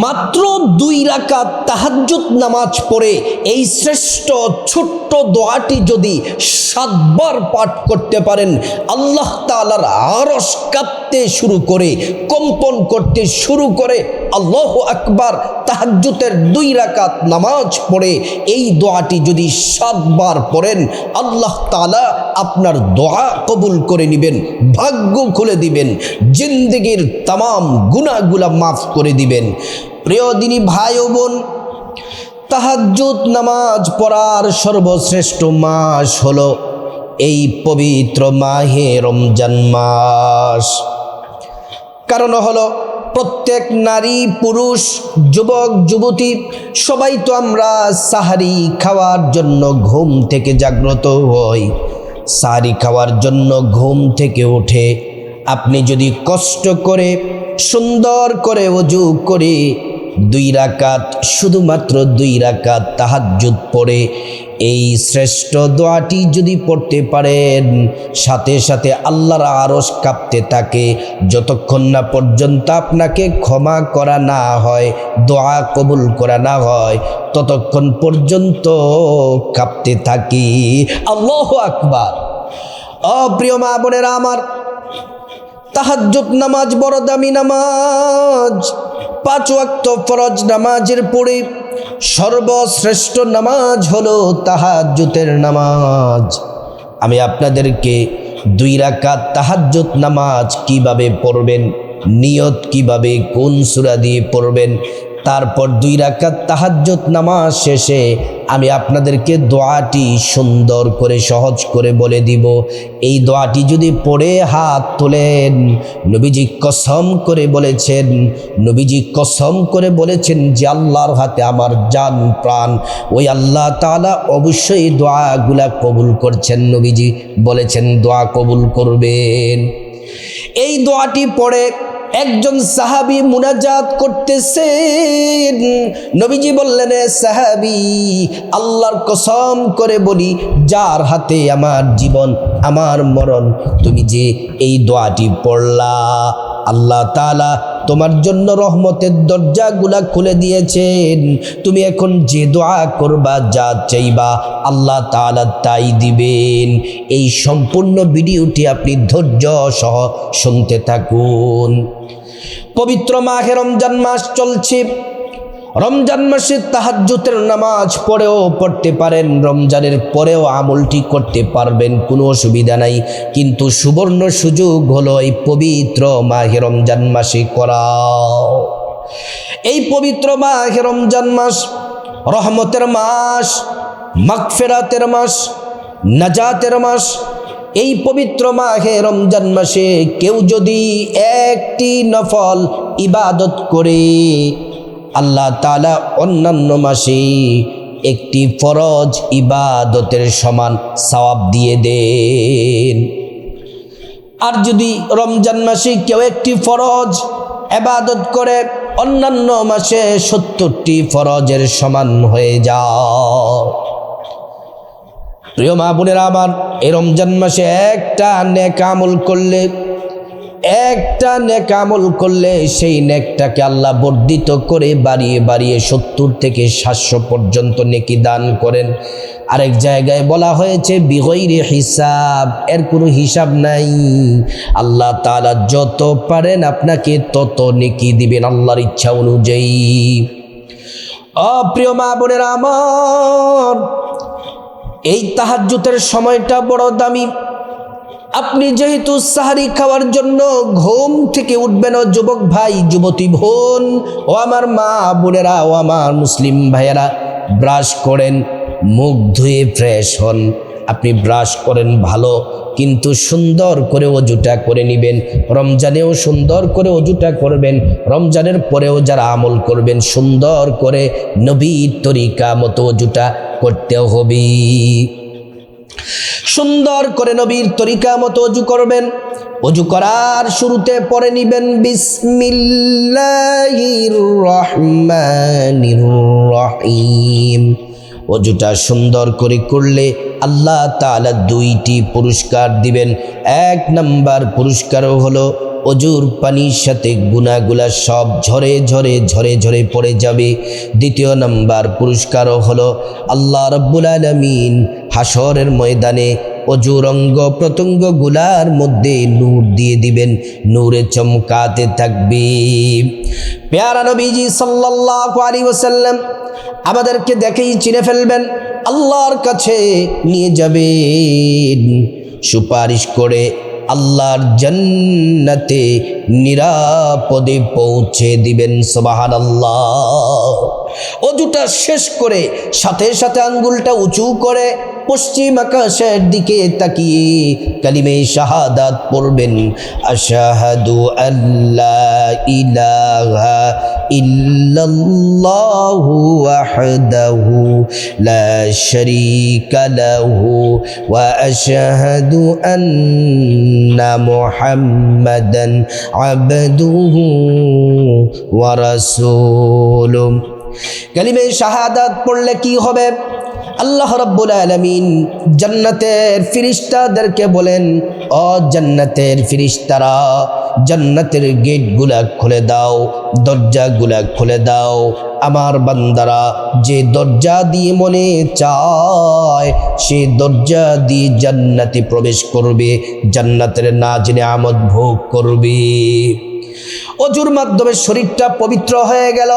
মাত্র 2 রাকাত তাহাজ্জুদ নামাজ পড়ে এই শ্রেষ্ঠ ছোট্ট দোয়াটি যদি 7 বার পাঠ করতে পারেন, আল্লাহ তাআলার আরশ কাঁপতে শুরু করে, কম্পন করতে শুরু করে। আল্লাহু আকবার। তাহাজ্জুদের 2 রাকাত নামাজ পড়ে এই দোয়াটি যদি 7 বার পড়েন, আল্লাহ তাআলা আপনার দোয়া কবুল করে নেবেন, ভাগ্য খুলে দিবেন, জিন্দেগির তামাম গুনাহগুলা মাফ করে দিবেন। প্রিয় দিনী ভাই ও বোন, তাহাজ্জুদ নামাজ পড়ার সর্বশ্রেষ্ঠ মাস হলো এই পবিত্র মাহে রমজান মাস। কারণ হলো প্রত্যেক নারী পুরুষ যুবক যুবতী সবাই তো আমরা সাহারি খাওয়ার জন্য ঘুম থেকে জাগ্রত হই। সাহারি খাওয়ার জন্য ঘুম থেকে উঠে আপনি যদি কষ্ট করে সুন্দর করে ওযু করে 2 রাকাত, শুধুমাত্র 2 রাকাত তাহাজ্জুদ পড়ে এই শ্রেষ্ঠ দোয়াটি যদি পড়তে পারেন, সাথে সাথে আল্লাহর আরশ কাঁপতে থাকে। যতক্ষণ না পর্যন্ত আপনাকে ক্ষমা করা না হয়, দোয়া কবুল করা না হয়, ততক্ষণ পর্যন্ত কাঁপতে থাকি। আল্লাহু আকবার। প্রিয় মা বোনেরা আমার, তাহাজ্জুদ নামাজ বড় দামি নামাজ। 5 ওয়াক্ত ফরজ নামাজের পরে সর্বশ্রেষ্ঠ নামাজ হলো তাহাজ্জুদের নামাজ। আমি আপনাদেরকে 2 রাকাত তাহাজ্জুদ নামাজ কিভাবে পড়বেন, নিয়ত কিভাবে, কোন সূরা দিয়ে পড়বেন, তারপর 2 রাকাত তাহাজ্জুদ নামাজ শেষে আমি আপনাদেরকে দোয়াটি সুন্দর করে সহজ করে বলে দিব। এই দোয়াটি যদি পড়ে হাত তোলেন, নবীজি কসম করে বলেছেন যে আল্লাহর হাতে আমার জান প্রাণ, ওই আল্লাহ তাআলা অবশ্যই দোয়াগুলা কবুল করছেন। নবীজি বলেছেন দোয়া কবুল করবেন। এই দোয়াটি পড়ে একজন সাহাবী মুনাজাত করতেছেন। নবীজি বললেন, সাহাবী, আল্লাহর কসম করে বলি, যার হাতে আমার জীবন আমার মরণ, তুমি যে এই দোয়াটি পড়লা, আল্লাহ তাআলা তোমার জন্য রহমতের দরজাগুলা খুলে দিয়েছেন। তুমি এখন যে দোয়া করবা, যা চাইবা, আল্লাহ তাআলা তাই দিবেন। এই সম্পূর্ণ ভিডিওটি আপনি ধৈর্য সহ শুনতে থাকুন। পবিত্র মাহে রমজান মাস চলছে। রমজান মাসে তাহাজ্জুদের নামাজ পড়তে পারেন, রমজানের পরেও আমলটি করতে পারবেন, কোনো অসুবিধা নাই। কিন্তু সুবর্ণ সুযোগ হলো এই পবিত্র মাহে রমজান মাসে করা। এই পবিত্র মাহে রমজান মাস রহমতের মাস, মাগফিরাতের মাস, নাজাতের মাস। এই পবিত্র মাহে রমজান মাসে কেউ যদি একটি নফল ইবাদত করে, আল্লাহ তাআলা অন্যান্য মাসে একটি ফরজ ইবাদতের সমান সওয়াব দিয়ে দেন। আর যদি রমজান মাসে কেউ একটি ফরজ ইবাদত করে, অন্যান্য মাসে 70টি ফরজের সমান হয়ে যায়। প্রিয় মা বোনেরা আমার, এই রমজান মাসে একটা নেক আমল করলে সেই নেকটাকে আল্লাহ বর্ধিত করে বাড়িয়ে বাড়িয়ে 70 থেকে 700 পর্যন্ত নেকি দান করেন। আরেক জায়গায় বলা হয়েছে বিগৈরি হিসাব, এর কোনো হিসাব নাই। আল্লাহ তাআলা যত পারেন আপনাকে তত নেকি দিবেন আল্লাহর ইচ্ছা অনুযায়ী। প্রিয় মা বোনেরা আমার, এই তাহাজ্জুদের সময়টা বড় দামি। আপনি যেহেতু সাহারি খাওয়ার জন্য ঘুম থেকে উঠবেন, ও যুবক ভাই যুবতী বোন, ও আমার মা বোনেরা, ও আমার মুসলিম ভাইয়েরা, ব্রাশ করেন, মুখ ধুয়ে ফ্রেশ হন। আপনি ব্রাশ করেন ভালো, কিন্তু সুন্দর করে ওযুটা করে নেবেন। রমজানেও সুন্দর করে ওযুটা করবেন, রমজানের পরেও যারা আমল করবেন সুন্দর করে নবীর তরিকা মতো ওযুটা করতে হবে। সুন্দর করে নবীর তরিকা মতো ওযু করবেন। ওযু করার শুরুতে পড়ে নিবেন বিসমিল্লাহির রহমানির রহিম। ওযুটা সুন্দর করে করলে আল্লাহ তাআলা 2টি পুরস্কার দিবেন। 1 নাম্বার পুরস্কার হলো অজুর পানির সাথে গুনাহগুলা সব ঝরে ঝরে ঝরে ঝরে পড়ে যাবে। দ্বিতীয় নাম্বার পুরস্কারও হলো আল্লাহ রাব্বুল আলামিন হাসরের ময়দানে অজুর অঙ্গ প্রত্যঙ্গ গুলার মধ্যে নূর দিয়ে দিবেন, নূরে চমকাতে থাকবে। প্যারা নবীজি সাল্লাল্লাহু আলাইহি ওয়াসাল্লাম আমাদেরকে দেখেই চিনে ফেলবেন, আল্লাহর কাছে নিয়ে যাবেন, সুপারিশ করে আল্লাহর জান্নাতে নিরাপদে পৌঁছে দিবেন। সুবহানাল্লাহ। অজুটা শেষ করে সাথে সাথে আঙ্গুলটা উঁচু করে পশ্চিম আকাশের দিকে তাকিয়ে কালিমে শাহাদাত পড়বেন, আশহাদু আল্লা ইলাহা ইল্লাল্লাহু ওয়াহদাহু লা শারীকা লাহু ওয়া আশহাদু আন্না মুহাম্মাদান আবদুহু ওয়া রাসূলুহু। কালিমে শাহাদাত পড়লে কি হবে? আল্লাহ রাব্বুল আলামিন জান্নাতের ফেরেশতাদেরকে বলেন, ও জান্নাতের ফেরেশতারা, জান্নাতের গেটগুলা খুলে দাও, দরজাগুলা খুলে দাও। আমার বান্দারা যে দরজা দিয়ে মনে চায় সে দরজা দিয়ে জান্নাতে প্রবেশ করবে, জান্নাতের নাজ নেয়ামত ভোগ করবে। অজুর মাধ্যমে শরীরটা পবিত্র হয়ে গেল।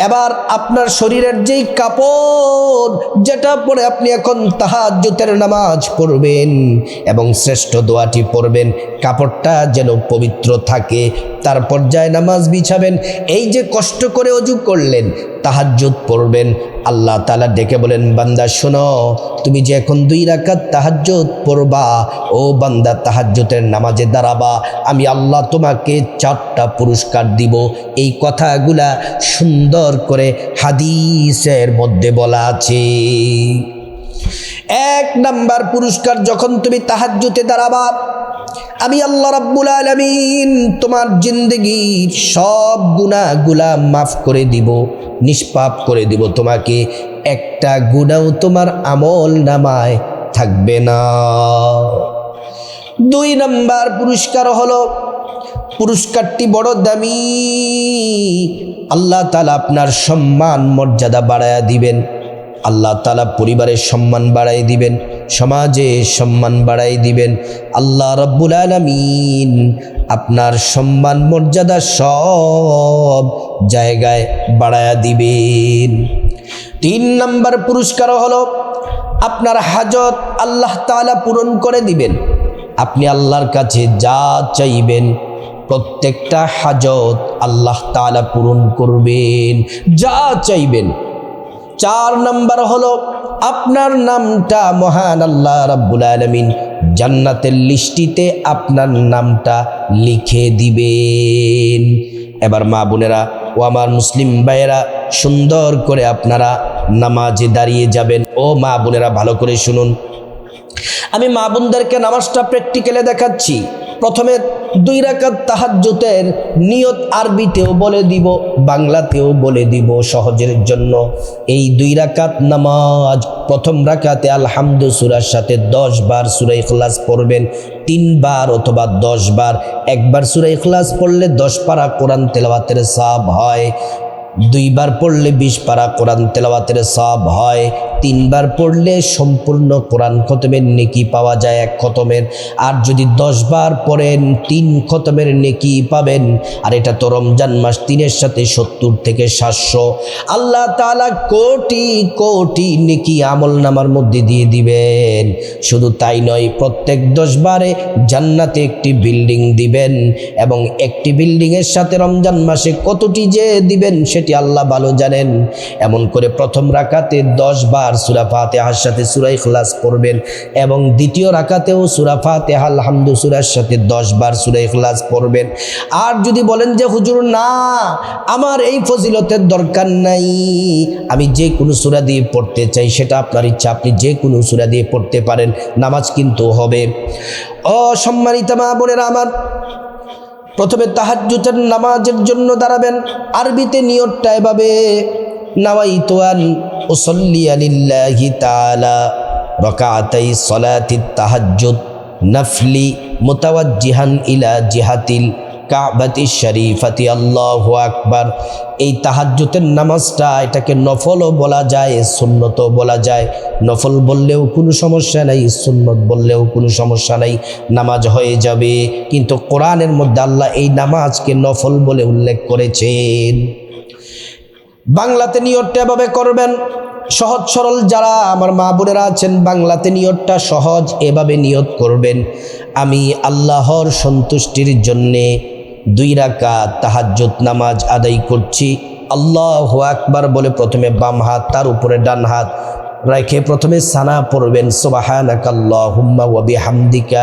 এবার আপনার শরীরের যেই কাপড় যেটা পরে আপনি এখন তাহাজ্জুদের নামাজ পড়বেন এবং শ্রেষ্ঠ দোয়াটি পড়বেন, কাপড়টা যেন পবিত্র থাকে। তারপর যায় নামাজ বিছাবেন। এই যে কষ্ট করে অজু করলেন, তাহাজ্জুদ পড়বেন, আল্লাহ তাআলা ডেকে বলেন, বান্দা শোনো, তুমি যে এখন 2 রাকাত তাহাজ্জুদ পড়বা, ও বান্দা তাহাজ্জুদের নামাজে দাঁড়াবা, আমি আল্লাহ তোমাকে 4টা পুরস্কার দিব। এই কথাগুলা সুন্দর করে হাদিসের মধ্যে বলা আছে। 1 নাম্বার পুরস্কার, যখন তুমি তাহাজ্জুদে দাঁড়াবা, আমি আল্লাহ রাব্বুল আলামিন তোমার জিন্দেগির সব গুনাহগুলা মাফ করে দিব, নিষ্পাপ করে দিব। তোমাকে একটা গুনাহও তোমার আমল নামায় থাকবে না। 2 নাম্বার পুরস্কার হলো, পুরস্কারটি বড় দামি, আল্লাহ তাআলা আপনার সম্মান মর্যাদা বাড়ায়া দিবেন। আল্লাহ তাআলা পরিবারের সম্মান বাড়াই দিবেন, সমাজে সম্মান বাড়াই দিবেন। আল্লাহ রাব্বুল আলামিন আপনার সম্মান মর্যাদা সব জায়গায় বাড়ায়া দিবেন। 3 নাম্বার পুরস্কার হলো, আপনার হাজত আল্লাহ তাআলা পূরণ করে দিবেন। আপনি আল্লাহর কাছে যা চাইবেন প্রত্যেকটা হাজত আল্লাহ তাআলা পূরণ করবেন, যা চাইবেন। 4 নাম্বার হলো, আপনার নামটা মহান আল্লাহ রাব্বুল আলামিন জান্নাতের লিস্টিতে আপনার নামটা লিখে দিবেন। এবার মা বোনেরা ও আমার মুসলিম ভাইয়েরা, সুন্দর করে আপনারা নামাজে দাঁড়িয়ে যাবেন। ও মা বোনেরা ভালো করে শুনুন, আমি মা বোনদেরকে নামাজটা প্র্যাকটিক্যালে দেখাচ্ছি। প্রথমে 2 রাকাত তাহাজ্জুদের নিয়ত আরবিতেও বলে দিব, বাংলাতেও বলে দিব সহজের জন্য। এই 2 রাকাত নামাজ, প্রথম রাকাতে আলহামদু সূরার সাথে 10 বার সূরা ইখলাস পড়বেন, 3 বার অথবা 10 বার। একবার সূরা ইখলাস পড়লে 10 পারা কোরআন তেলাওয়াতের সওয়াব হয়, 2 বার পড়লে 20 পারা কোরআন তেলাওয়াতের সওয়াব হয়, 3 বার পড়লে সম্পূর্ণ কোরআন খতমের নেকি পাওয়া যায় 1 খতমের। আর যদি 10 বার পড়েন 3 খতমের নেকি পাবেন। আর এটা তো রমজান মাস, 3-এর সাথে 70 থেকে 700, আল্লাহ তাআলা কোটি কোটি নেকি আমল নামার মধ্যে দিয়ে দিবেন। শুধু তাই নয়, প্রত্যেক 10 বারে জান্নাতে একটি বিল্ডিং দিবেন, এবং একটি বিল্ডিংয়ের সাথে রমজান মাসে কতটি যে দিবেন সেটি আল্লাহ ভালো জানেন। এমন করে প্রথম রাকাতে 10 বার সূরা ফাতিহার সাথে সূরা ইখলাস পড়বেন, এবং দ্বিতীয় রাকাতেও সূরা ফাতিহা আলহামদু সূরার সাথে 10 বার সূরা ইখলাস পড়বেন। আর যদি বলেন যে হুজুর না, আমার এই ফজিলতের দরকার নাই, আমি যে কোনো সূরা দিয়ে পড়তে চাই, সেটা আপনার ইচ্ছা, আপনি যে কোনো সূরা দিয়ে পড়তে পারেন, নামাজ কিন্তু হবে। ও সম্মানিত মা বোনেরা আমার, প্রথমে তাহাজ্জুদের নামাজের জন্য দাঁড়াবেন। আরবিতে নিয়তটা এভাবে, নাওয়াইতু আন উসাল্লি লিল্লাহি তাআলা রাকাতাই সালাতিত তাহাজ্জুদ নাফলি মুতাওয়াজ্জিহান ইলা জিহাতিল কাবাতি শরীফাতি আল্লাহু আকবার। এই তাহাজ্জুদের নামাজটা এটাকে নফলও বলা যায়, সুন্নতও বলা যায়। নফল বললেও কোনো সমস্যা নাই, সুন্নত বললেও কোনো সমস্যা নাই, নামাজ হয়ে যাবে। কিন্তু কোরআনের মধ্যে আল্লাহ এই নামাজকে নফল বলে উল্লেখ করেছেন। বাংলাতে নিয়তটা এভাবে করবেন, সহজ সরল যারা আমার মা বোনেরা আছেন বাংলাতে নিয়তটা সহজ, এভাবে নিয়ত করবেন, আমি আল্লাহর সন্তুষ্টির জন্যে 2 রাকাত তাহাজ্জুদ নামাজ আদায় করছি। আল্লাহু আকবার বলে প্রথমে বাম হাত তার উপরে ডান হাত রেখে প্রথমে সানা পড়বেন, সুবহানাকাল্লাহুম্মা ওয়া বিহামদিকা,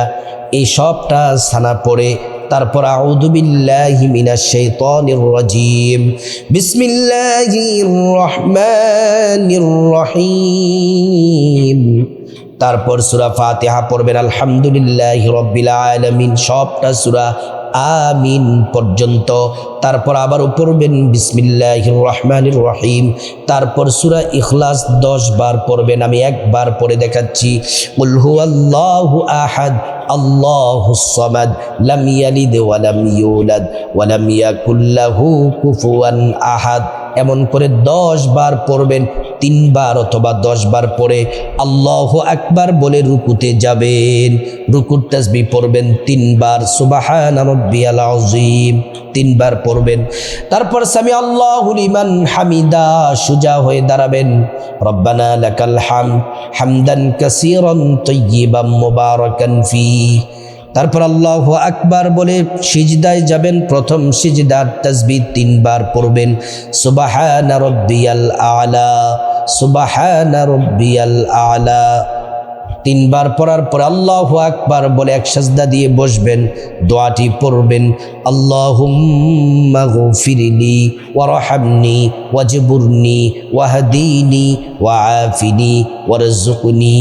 এই সবটা সানা পড়ে তারপর আউযু বিল্লাহি মিনাশ শাইতানির রাজিম, বিসমিল্লাহির রহমানির রহিম, তারপর সূরা ফাতিহা পড়বেন আলহামদুলিল্লাহি রাব্বিল আলামিন, সবটা সূরা আমিন পর্যন্ত। তারপর আবার পড়বেন বিসমিল্লাহির রহমানির রহিম, তারপর সূরা ইখলাস 10 বার পড়বেন। আমি একবার পড়ে দেখাচ্ছি, কুল হুয়াল্লাহু আহাদ আল্লাহুস সামাদ লাম ইয়ালিদ ওয়া লাম ইউলাদ ওয়া লাম ইয়াকুল লাহু কুফুয়ান আহাদ। এমন করে 10 বার পড়বেন, 3 বার অথবা 10 বার পড়ে আল্লাহু আকবার বলে রুকুতে যাবেন। রুকুর তাসবিহ পড়বেন 3 বার, সুবহানা রাব্বিয়াল আযীম 3 বার পড়বেন। তারপর সামি আল্লাহু লিমান হামিদা, সোজা হয়ে দাঁড়াবেন, রব্বানা লাকাল হামদ হামদান কাসীরান তাইয়িবান মুবারাকান ফি। তারপর আল্লাহু আকবার বলে সিজদায় যাবেন, প্রথম সিজদার তাসবিহ 3 বার পড়বেন, সুবহানা রাব্বিয়াল আলা সুবহানা রাব্বিয়াল আলা। 3 বার পড়ার পর আল্লাহু আকবার বলে এক সাজদা দিয়ে বসবেন, দোয়াটি পড়বেন, আল্লাহুম্মা গফিরলি ওয়ারহামনি ওয়াজবুরনি ওয়াহদিনি ওয়াআফিনি ওয়ারযুকনি।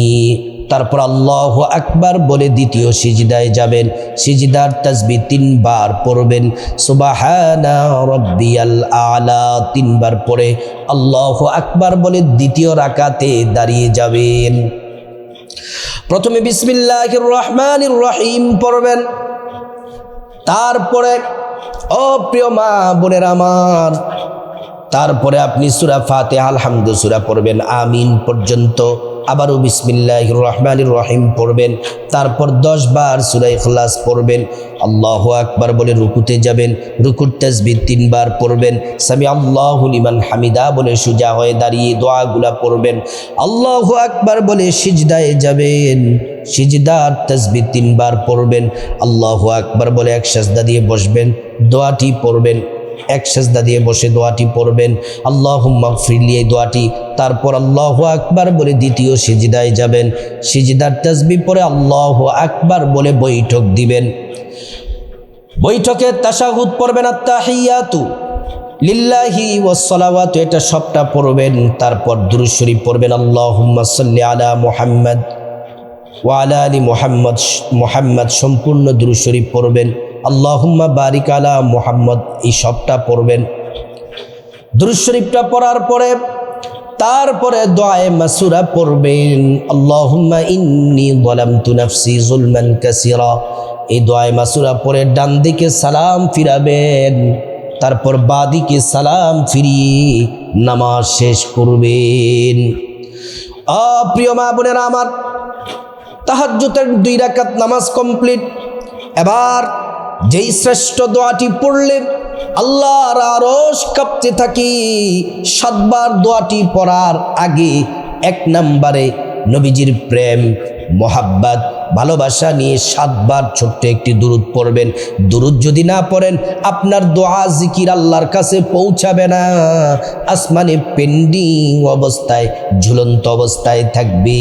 তারপর আল্লাহু আকবার বলে দ্বিতীয় সিজদায় যাবেন, সিজদার তাসবিহ 3 বার পড়বেন, সুবহানা রাব্বিয়াল আলা 3 বার পড়ে আল্লাহু আকবার বলে দ্বিতীয় রাকাতে দাঁড়িয়ে যাবেন। প্রথমে বিসমিল্লাহির রহমানির রহিম পড়বেন, তারপরে ও প্রিয় মা বোনেরা আমার, তারপরে আপনি সূরা ফাতিহা আলহামদু সূরা পড়বেন আমিন পর্যন্ত, আবারও বিসমিল্লাহির রহমানির রহিম পড়বেন, তারপর 10 বার সূরা ইখলাস পড়বেন, আল্লাহু আকবার বলে রুকুতে যাবেন, রুকুর তাসবিহ 3 বার পড়বেন, সামি আল্লাহু লিমান হামিদা বলে সোজা হয়ে দাঁড়িয়ে দোয়াগুলা পড়বেন, আল্লাহু আকবার বলে সিজদায় যাবেন, সিজদার তাসবিহ 3 বার পড়বেন, আল্লাহু আকবার বলে এক সাজদা দিয়ে বসবেন, দোয়াটি পড়বেন, এক সাজদা দিয়ে বসে দোয়াটি পড়বেন, আল্লাহুম্মা গফিরলি এই দোয়াটি। তারপর আল্লাহু আকবার বলে দ্বিতীয় সিজদায় যাবেন, সিজদার তাসবিহ পড়ে আল্লাহু আকবার বলে বৈঠক দিবেন। বৈঠকে তাশাহুদ পড়বেন, আত্তাহিয়াতু লিল্লাহি ওয়াস সালাওয়াতু, এটা সবটা পড়বেন। তারপর দুরূদ শরীফ পড়বেন, আল্লাহুম্মা সাল্লি আলা মুহাম্মদ ওয়া আলা আলি মুহাম্মদ, মুহাম্মদ সম্পূর্ণ দুরূদ শরীফ পড়বেন, আল্লাহুম্মা বারিক আলা মুহাম্মদ, এই সবটা পড়বেন। দুরূদ শরীফটা পড়ার পরে তারপরে দোয়ায়ে মাসুরা পড়বেন, আল্লাহুম্মা ইন্নী যালামতু নাফসি যুলমান কাসীরা, এই দোয়ায়ে মাসুরা পড়ে ডান দিকে সালাম ফিরাবেন, তারপর বাঁ দিকে সালাম ফিরিয়ে নামাজ শেষ করবেন। প্রিয় মা বোনেরা আমার, তাহাজ্জুদের 2 রাকাত নামাজ কমপ্লিট। এবার যেই শ্রেষ্ঠ দোয়াটি পড়লে আল্লাহর আরশ কাঁপতে থাকে, 7 বার দোয়াটি পড়ার আগে 1 নম্বরে নবীজির প্রেম মোহাব্বত ভালোবাসা নিয়ে 7 বার ছোট্ট একটি দুরূদ পড়বেন। দুরূদ যদি না পড়েন আপনার দোয়া জিকির আল্লাহর কাছে পৌঁছাবে না, আসমানে পেন্ডিং অবস্থায় ঝুলন্ত অবস্থায় থাকবে।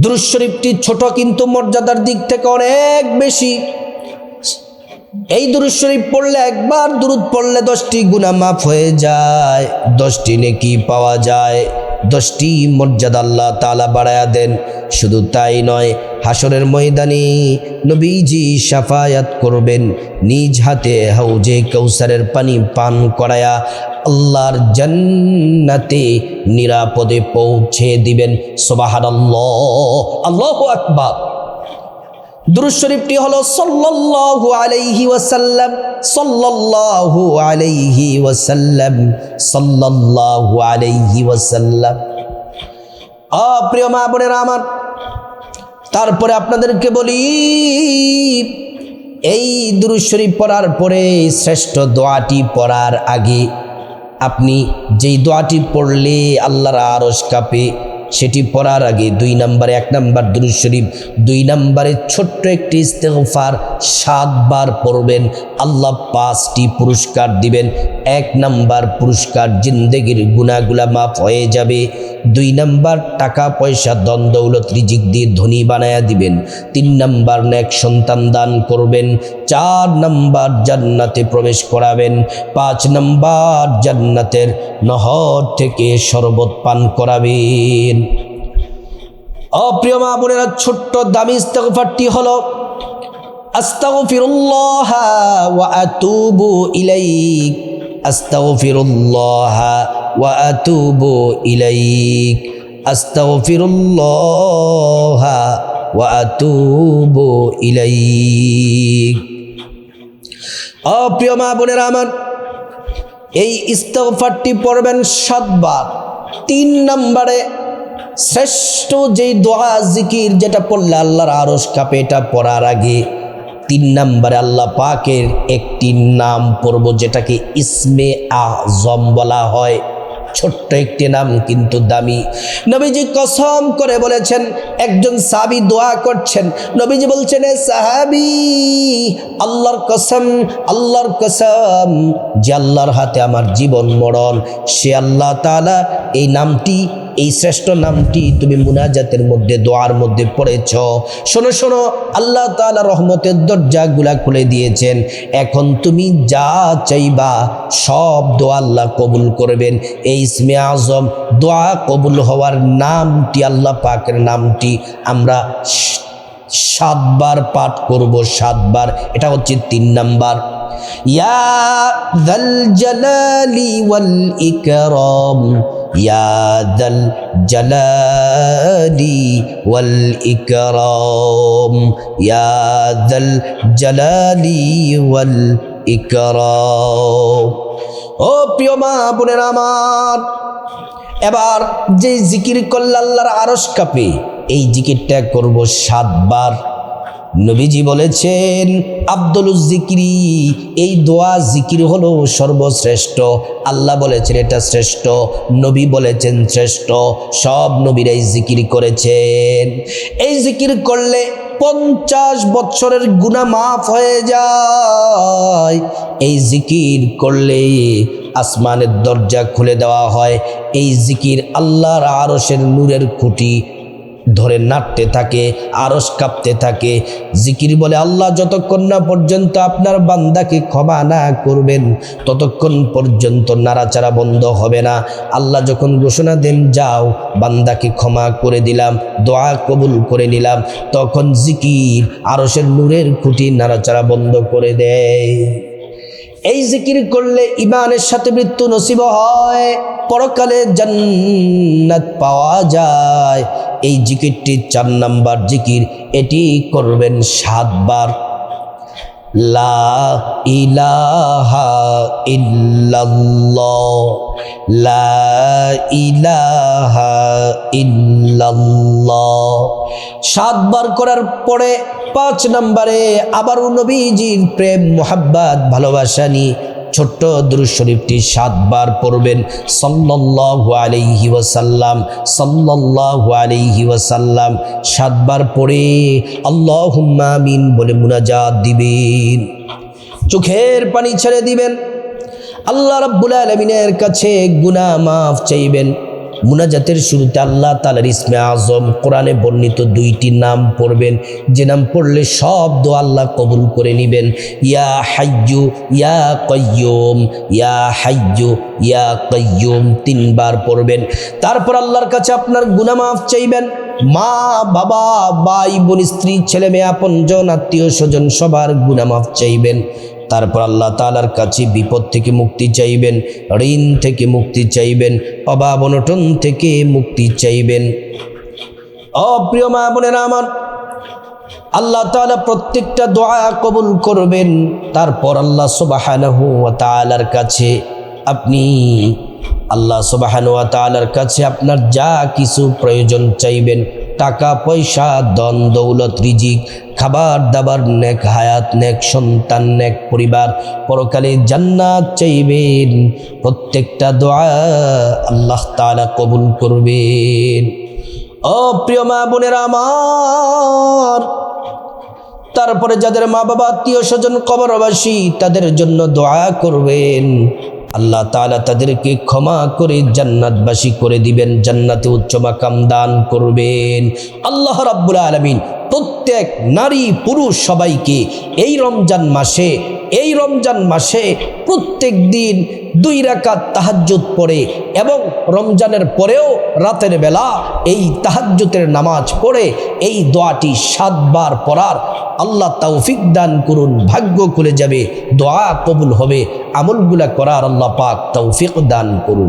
দুরূদ শরীফটি ছোট কিন্তু মর্যাদার দিক থেকে অনেক বেশি। এই দুরূদ শরীফ পড়লে, একবার দুরূদ পড়লে 10টি গুনাহ মাফ হয়ে যায়, 10টি নেকি পাওয়া যায়, 10টি মর্যাদা আল্লাহ তাআলা বাড়ায়া দেন। শুধু তাই নয়, হাসরের ময়দানে নবীজি শাফায়াত করবেন, নিজ হাতে হাউজে কাউসারের পানি পান করায়া আল্লাহর জান্নাতে নিরাপদে পৌঁছে দিবেন। সুবহানাল্লাহ, আল্লাহু আকবার। দুরূদ শরীফটি হলো সাল্লাল্লাহু আলাইহি ওয়াসাল্লাম, সাল্লাল্লাহু আলাইহি ওয়াসাল্লাম, সাল্লাল্লাহু আলাইহি ওয়াসাল্লাম। প্রিয় মা বোনেরা আমার, তারপরে আপনাদেরকে বলি, এই দুরূদ শরীফ পড়ার পরে শ্রেষ্ঠ দোয়াটি পড়ার আগে আপনি যেই দোয়াটি পড়লে আল্লাহর আরশ কাঁপে, সেটি পড়ার আগে 2 নম্বরে 1 নম্বর দুরূদ শরীফ, 2 নম্বরে ছোট্ট একটি ইস্তেগফার 7 বার পড়বেন। আল্লাহ 5টি পুরস্কার দিবেন। 1 নম্বর পুরস্কার, জিন্দেগির গুনাহগুলা মাফ হয়ে যাবে। 2 নম্বর, টাকা পয়সা ধন দৌলত রিজিক দিয়ে ধনী বানায়া দিবেন। 3 নম্বর, নেক সন্তান দান করবেন। 4 নম্বর, জান্নাতে প্রবেশ করাবেন। 5 নম্বর, জান্নাতের নহর থেকে শরবত পান করাবেন। প্রিয় মা বোনেরা, ছোট্ট দামি ইস্তেগফারটি হলো আস্তাগফিরুল্লাহ ওয়া আতুবু ইলাইক, আস্তাগফিরুল্লাহ ওয়া আতুবু ইলাইক, আস্তাগফিরুল্লাহ ওয়া আতুবু ইলাইক। প্রিয় মা বোনেরা আমার, এই ইস্তেগফারটি পড়বেন 7 বার। 3 নম্বরে শ্রেষ্ঠ যেই দোয়া জিকির যেটা পড়লে আল্লাহর আরশ কাঁপে, এটা পড়ার আগে 3 নম্বরে আল্লাহ পাকের একটি নাম পড়ব, যেটাকে ইসমে আজম বলা হয়। ছোট্ট একটি নাম কিন্তু দামি। নবীজি কসম করে বলেছেন, একজন সাহাবী দোয়া করছেন, নবীজি বলছেন, এ সাহাবী, আল্লাহর কসম, আল্লাহর কসম, যে আল্লাহর হাতে আমার জীবন মরণ, সে আল্লাহ তাআলা এই নামটি, এই শ্রেষ্ঠ নামটি তুমি মুনাজাতের মধ্যে, দোয়ার মধ্যে পড়েছ। শোনো শোনো, আল্লাহ তাআলা রহমতের দরজাগুলা খুলে দিয়েছেন। এখন তুমি যা চাইবা সব দোয়া আল্লাহ কবুল করবেন। এই ইসমে আজম, দোয়া কবুল হওয়ার নামটি, আল্লাহ পাকের নামটি আমরা 7 বার পাঠ করব। 7 বার, এটা হচ্ছে 3 নাম্বার। ইয়া যাল জালালি ওয়াল ইকরাম, ইয়া যাল জালালি ওয়াল ইকরাম, ইয়া যাল জালালি ওয়াল ইকরাম। ও প্রিয় মা বোনেরা আমার, এবার যে জিকির করলে আল্লাহর আরশ কাঁপে, এই জিকিরটা করব 7 বার। নবীজি বলেছেন, আফদলুজ জিকিরি, এই দোয়া জিকির হলো সর্বশ্রেষ্ঠ। আল্লাহ বলেছেন এটা শ্রেষ্ঠ, নবী বলেছেন শ্রেষ্ঠ, সব নবীরাই জিকির করেছেন। এই জিকির করলে 50 বছরের গুনাহ মাফ হয়ে যায়। এই জিকির করলে আসমানের দরজা খুলে দেওয়া হয়। এই জিকির আল্লাহর আরশের নূরের খুঁটি ধরে নাড়তে থাকে, আরশ কাঁপতে থাকে। জিকির বলে, আল্লাহ যতক্ষণ না পর্যন্ত আপনার বান্দাকে ক্ষমা না করবেন, ততক্ষণ পর্যন্ত নাড়াচাড়া বন্ধ হবে না। আল্লাহ যখন ঘোষণা দেন, যাও বান্দাকে ক্ষমা করে দিলাম, দোয়া কবুল করে নিলাম, তখন জিকির আরশের নূরের খুঁটি নাড়াচাড়া বন্ধ করে দেয়। এই জিকির করলে ঈমানের সাথে মৃত্যু নসিব হয়, পরকালে জান্নাত পাওয়া যায়। এই জিকিরটি 4 নাম্বার জিকির, এটি করবেন 7 বার। লা ইলাহা ইল্লাল্লাহ, লা ইলাহা ইল্লাল্লাহ। 7 বার করার পরে 5 নম্বরে আবারও নবীজির প্রেম, মোহাব্বত, ভালোবাসা নিয়ে ছোট্ট দুরূদ শরীফটি 7 বার পড়বেন। সাল্লাল্লাহু আলাইহি ওয়াসাল্লাম, সাল্লাল্লাহু আলাইহি ওয়াসাল্লাম 7 বার পড়ে আল্লাহুম্মা আমিন বলে মুনাজাত দিবেন। চোখের পানি ছেড়ে দিবেন, আল্লাহ রাব্বুল আলামিনের কাছে গুনাহ মাফ চাইবেন। মুনাজাতের শুরুতে আল্লাহ তাআলার ইসমে আজম, কোরআনে বর্ণিত 2টি নাম পড়বেন, যে নাম পড়লে সব দোয়া আল্লাহ কবুল করে নেবেন। ইয়া হাইয়্যু ইয়া কাইয়্যুম, ইয়া হাইয়্যু ইয়া কাইয়্যুম 3 বার পড়বেন। তারপর আল্লাহর কাছে আপনার গুনাহ মাফ চাইবেন। মা বাবা, ভাই বোন, স্ত্রী, ছেলে মেয়ে, আপনজন, আত্মীয় স্বজন সবার গুনাহ মাফ চাইবেন। তারপর আল্লাহ তাআলার কাছে বিপদ থেকে মুক্তি চাইবেন, ঋণ থেকে মুক্তি চাইবেন, অভাব অনটন থেকে মুক্তি চাইবেন। প্রিয় মা বোনেরা আমার, আল্লাহ তাআলা প্রত্যেকটা দোয়া কবুল করবেন। তারপর আল্লাহ সুবহানাহু ওয়া তাআলার কাছে আপনি আল্লাহ সুবহানাহু ওয়া তাআলার কাছে আপনার যা কিছু প্রয়োজন চাইবেন, টাকা পয়সা, ধন দৌলত, রিজিক, খাবার দাবার, নেক হায়াত, নেক সন্তান, নেক পরিবার, পরকালে জান্নাত চাইবেন। প্রত্যেকটা দোয়া আল্লাহ তাআলা কবুল করবেন। ও প্রিয় মা বোনেরা আমার, তারপরে যাদের মা বাবা আত্মীয় স্বজন কবরবাসী, তাদের জন্য দোয়া করবেন। আল্লাহ তাআলা তাদেরকে ক্ষমা করে জান্নাতবাসী করে দিবেন, জান্নাতে উচ্চ মাকাম দান করবেন। আল্লাহ রাব্বুল আলামিন প্রত্যেক নারী পুরুষ সবাইকে এই রমজান মাসে প্রত্যেক দিন 2 রাকাত তাহাজ্জুদ পড়ে এবং রমজানের পরেও রাতের বেলা এই তাহাজ্জুদের নামাজ পড়ে এই দোয়াটি 7 বার পড়ার আল্লাহ তৌফিক দান করুন। ভাগ্য খুলে যাবে, দোয়া কবুল হবে, আমলগুলা করার আল্লাহ পাক তৌফিক দান করুন।